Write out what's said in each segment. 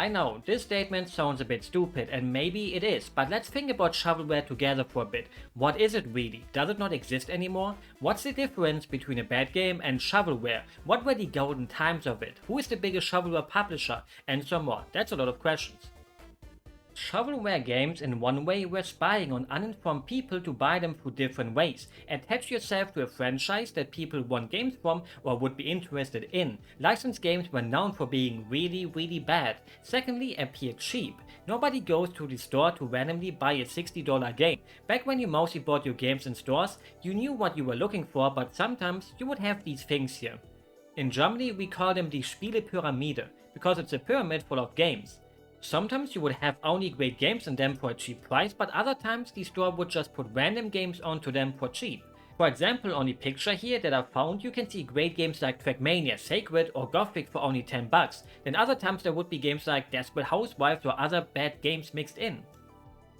I know, this statement sounds a bit stupid, and maybe it is, but let's think about shovelware together for a bit. What is it really? Does it not exist anymore? What's the difference between a bad game and shovelware? What were the golden times of it? Who is the biggest shovelware publisher? And so more. That's a lot of questions. Shovelware games in one way were spying on uninformed people to buy them through different ways. Attach yourself to a franchise that people want games from or would be interested in. Licensed games were known for being really bad. Secondly, appear cheap. Nobody goes to the store to randomly buy a $60 game. Back when you mostly bought your games in stores, you knew what you were looking for, but sometimes you would have these things here. In Germany we call them die Spielepyramide, because it's a pyramid full of games. Sometimes you would have only great games in them for a cheap price, but other times the store would just put random games onto them for cheap. For example, on the picture here that I found, you can see great games like Trackmania, Sacred or Gothic for only $10. Then other times there would be games like Desperate Housewives or other bad games mixed in.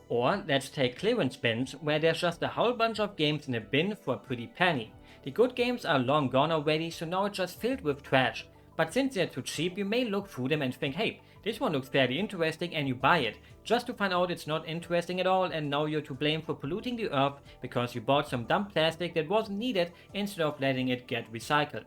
Or let's take clearance bins, where there's just a whole bunch of games in a bin for a pretty penny. The good games are long gone already, so now it's just filled with trash. But since they're too cheap, you may look through them and think, hey, this one looks fairly interesting, and you buy it, just to find out it's not interesting at all, and now you're to blame for polluting the earth because you bought some dumb plastic that wasn't needed instead of letting it get recycled.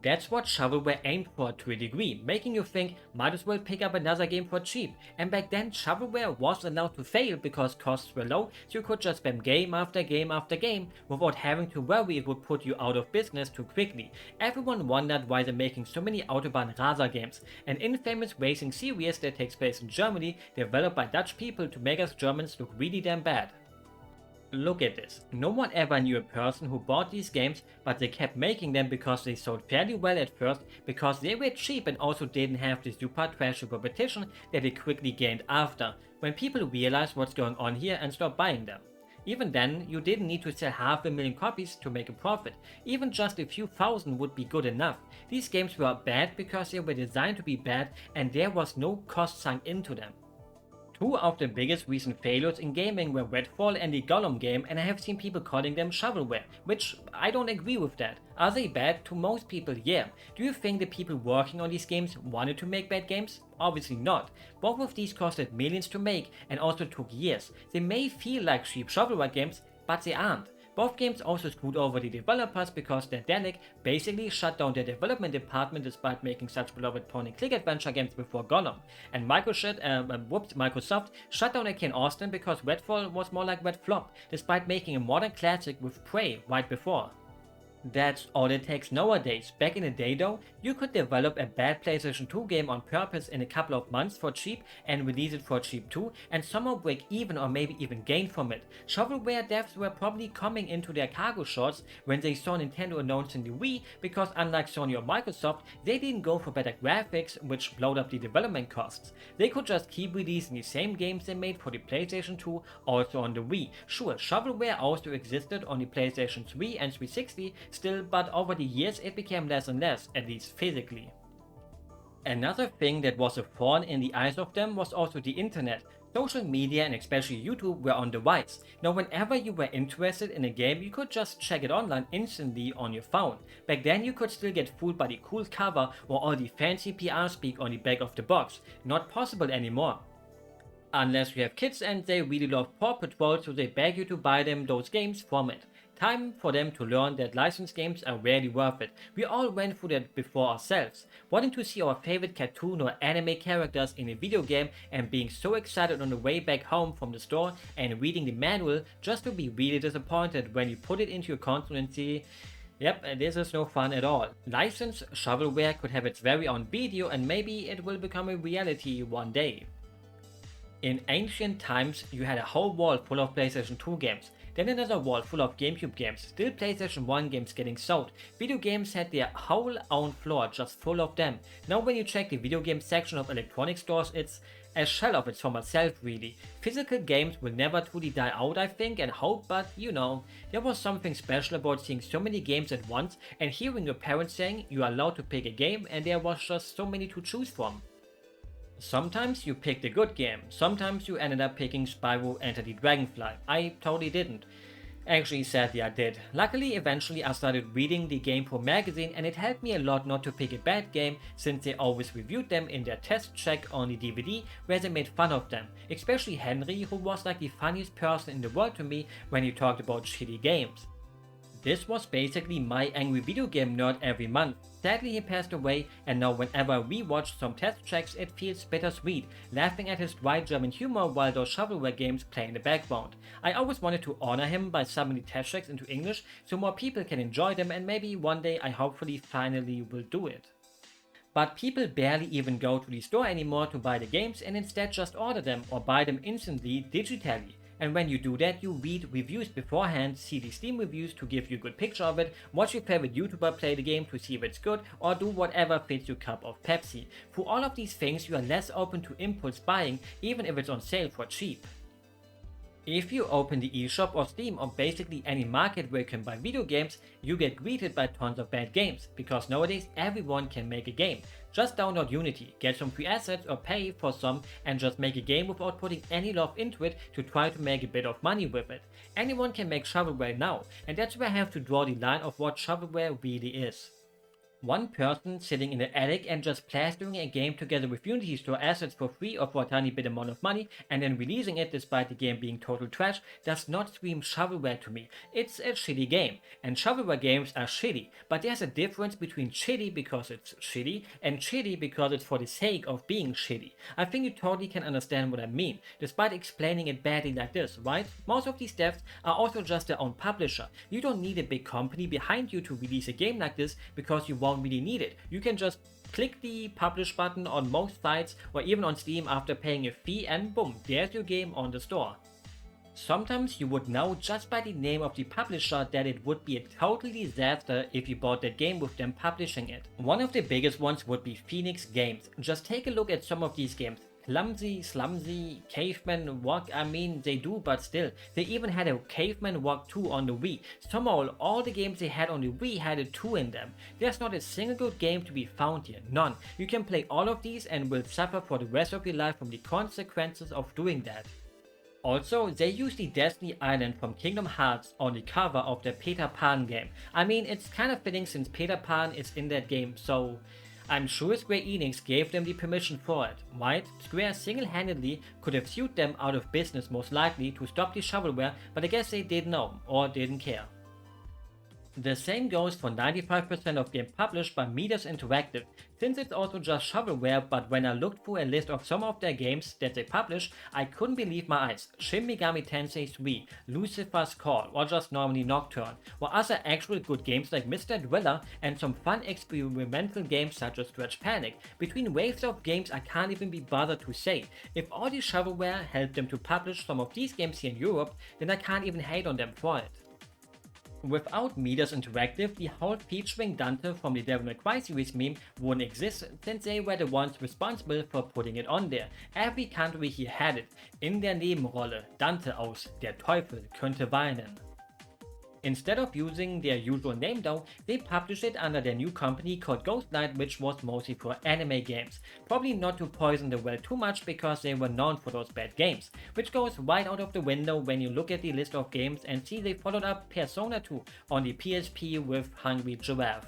That's what shovelware aimed for to a degree, making you think might as well pick up another game for cheap. And back then shovelware was allowed to fail because costs were low, so you could just spam game after game after game without having to worry it would put you out of business too quickly. Everyone wondered why they're making so many Autobahn Racer games, an infamous racing series that takes place in Germany, developed by Dutch people to make us Germans look really damn bad. Look at this. No one ever knew a person who bought these games, but they kept making them because they sold fairly well at first, because they were cheap and also didn't have the super trashy competition that they quickly gained after, when people realized what's going on here and stopped buying them. Even then, you didn't need to sell 500,000 copies to make a profit. Even just a few thousand would be good enough. These games were bad because they were designed to be bad and there was no cost sunk into them. Two of the biggest recent failures in gaming were Redfall and the Gollum game, and I have seen people calling them shovelware, which I don't agree with that. Are they bad? To most people, yeah. Do you think the people working on these games wanted to make bad games? Obviously not. Both of these costed millions to make and also took years. They may feel like cheap shovelware games, but they aren't. Both games also screwed over the developers because Daedalic basically shut down their development department despite making such beloved point-and-click adventure games before Gollum. And Microsoft shut down Arcane Austin because Redfall was more like Red Flop, despite making a modern classic with Prey right before. That's all it takes nowadays. Back in the day though, you could develop a bad PlayStation 2 game on purpose in a couple of months for cheap and release it for cheap too, and somehow break even or maybe even gain from it. Shovelware devs were probably coming into their cargo shorts when they saw Nintendo announcing the Wii, because unlike Sony or Microsoft, they didn't go for better graphics which blowed up the development costs. They could just keep releasing the same games they made for the PlayStation 2 also on the Wii. Sure, shovelware also existed on the PlayStation 3 and 360 still, but over the years it became less and less, at least physically. Another thing that was a thorn in the eyes of them was also the internet. Social media and especially YouTube were on the rise. Now whenever you were interested in a game, you could just check it online instantly on your phone. Back then you could still get fooled by the cool cover or all the fancy PR speak on the back of the box. Not possible anymore. Unless you have kids and they really love Paw Patrol, so they beg you to buy them those games from it. Time for them to learn that licensed games are rarely worth it. We all went through that before ourselves. Wanting to see our favorite cartoon or anime characters in a video game and being so excited on the way back home from the store and reading the manual, just to be really disappointed when you put it into your console and see, yep, this is no fun at all. Licensed shovelware could have its very own video, and maybe it will become a reality one day. In ancient times, you had a whole wall full of PlayStation 2 games. Then another wall full of GameCube games, still PlayStation 1 games getting sold. Video games had their whole own floor just full of them. Now when you check the video game section of electronic stores, it's a shell of its former self really. Physical games will never truly die out, I think and hope, but you know, there was something special about seeing so many games at once and hearing your parents saying you are allowed to pick a game and there was just so many to choose from. Sometimes you picked a good game, sometimes you ended up picking Spyro Enter the Dragonfly. I totally didn't. Actually, sadly, I did. Luckily, eventually I started reading the Game Pro magazine and it helped me a lot not to pick a bad game since they always reviewed them in their test check on the DVD where they made fun of them. Especially Henry, who was like the funniest person in the world to me when he talked about shitty games. This was basically my angry video game nerd every month. Sadly, he passed away, and now whenever I rewatch some test checks, it feels bittersweet, laughing at his dry German humor while those shovelware games play in the background. I always wanted to honor him by subbing the test checks into English so more people can enjoy them, and maybe one day I hopefully finally will do it. But people barely even go to the store anymore to buy the games and instead just order them or buy them instantly digitally. And when you do that, you read reviews beforehand, see the Steam reviews to give you a good picture of it, watch your favorite YouTuber play the game to see if it's good, or do whatever fits your cup of Pepsi. Through all of these things, you are less open to impulse buying, even if it's on sale for cheap. If you open the eShop or Steam or basically any market where you can buy video games, you get greeted by tons of bad games, because nowadays everyone can make a game. Just download Unity, get some free assets or pay for some and just make a game without putting any love into it to try to make a bit of money with it. Anyone can make shovelware now, and that's where I have to draw the line of what shovelware really is. One person sitting in the attic and just plastering a game together with Unity Store assets for free or for a tiny bit amount of money and then releasing it despite the game being total trash does not scream shovelware to me. It's a shitty game, and shovelware games are shitty, but there's a difference between shitty because it's shitty and shitty because it's for the sake of being shitty. I think you totally can understand what I mean, despite explaining it badly like this, right? Most of these devs are also just their own publisher. You don't need a big company behind you to release a game like this because you won't really need it. You can just click the publish button on most sites or even on Steam after paying a fee and boom, there's your game on the store. Sometimes you would know just by the name of the publisher that it would be a total disaster if you bought that game with them publishing it. One of the biggest ones would be Phoenix Games. Just take a look at some of these games. Clumsy, Slumsy, Caveman Walk, I mean they do, but still. They even had a Caveman Walk 2 on the Wii. Somehow all the games they had on the Wii had a 2 in them. There's not a single good game to be found here, none. You can play all of these and will suffer for the rest of your life from the consequences of doing that. Also, they use the Destiny Island from Kingdom Hearts on the cover of the Peter Pan game. I mean, it's kind of fitting since Peter Pan is in that game, so I'm sure Square Enix gave them the permission for it, right? Square single-handedly could have sued them out of business most likely to stop the shovelware, but I guess they didn't know, or didn't care. The same goes for 95% of games published by Midas Interactive, since it's also just shovelware, but when I looked through a list of some of their games that they publish, I couldn't believe my eyes. Shin Megami Tensei 3, Lucifer's Call, or just normally Nocturne, or other actual good games like Mr. Dweller and some fun experimental games such as Stretch Panic. Between waves of games I can't even be bothered to say. If all the shovelware helped them to publish some of these games here in Europe, then I can't even hate on them for it. Without Midas Interactive, the whole featuring Dante from the Devil May Cry series meme wouldn't exist, since they were the ones responsible for putting it on there. Every country here had it. In der Nebenrolle, Dante aus Der Teufel könnte weinen. Instead of using their usual name though, they published it under their new company called Ghostlight, which was mostly for anime games. Probably not to poison the well too much because they were known for those bad games, which goes right out of the window when you look at the list of games and see they followed up Persona 2 on the PSP with Hungry Giraffe.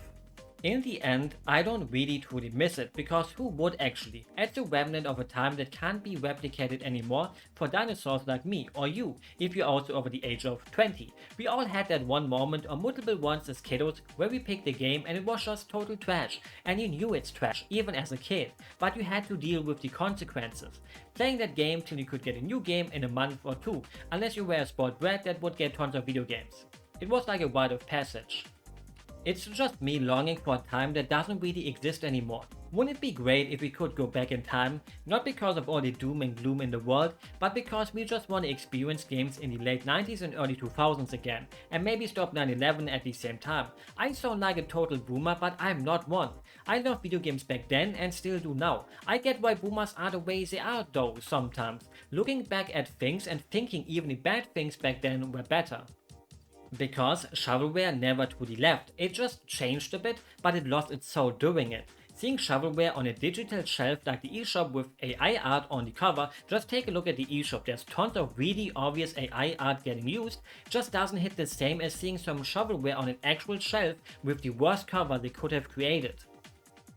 In the end, I don't really truly miss it, because who would actually? It's a remnant of a time that can't be replicated anymore for dinosaurs like me or you, if you're also over the age of 20. We all had that one moment or multiple ones as kiddos where we picked a game and it was just total trash, and you knew it's trash even as a kid, but you had to deal with the consequences. Playing that game till you could get a new game in a month or two, unless you were a spoiled brat that would get tons of video games. It was like a rite of passage. It's just me longing for a time that doesn't really exist anymore. Wouldn't it be great if we could go back in time, not because of all the doom and gloom in the world, but because we just want to experience games in the late 90s and early 2000s again, and maybe stop 9/11 at the same time. I sound like a total boomer, but I'm not one. I loved video games back then and still do now. I get why boomers are the way they are though sometimes, looking back at things and thinking even the bad things back then were better. Because shovelware never truly left, it just changed a bit, but it lost its soul doing it. Seeing shovelware on a digital shelf like the eShop with AI art on the cover, just take a look at the eShop, there's tons of really obvious AI art getting used, just doesn't hit the same as seeing some shovelware on an actual shelf with the worst cover they could have created.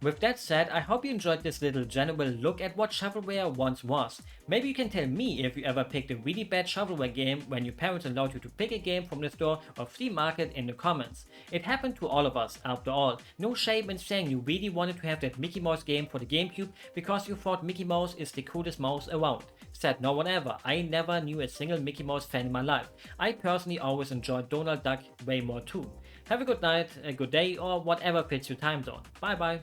With that said, I hope you enjoyed this little general look at what shovelware once was. Maybe you can tell me if you ever picked a really bad shovelware game when your parents allowed you to pick a game from the store or flea market in the comments. It happened to all of us, after all. No shame in saying you really wanted to have that Mickey Mouse game for the GameCube because you thought Mickey Mouse is the coolest mouse around. Said no one ever. I never knew a single Mickey Mouse fan in my life. I personally always enjoyed Donald Duck way more too. Have a good night, a good day, or whatever fits your time zone. Bye bye.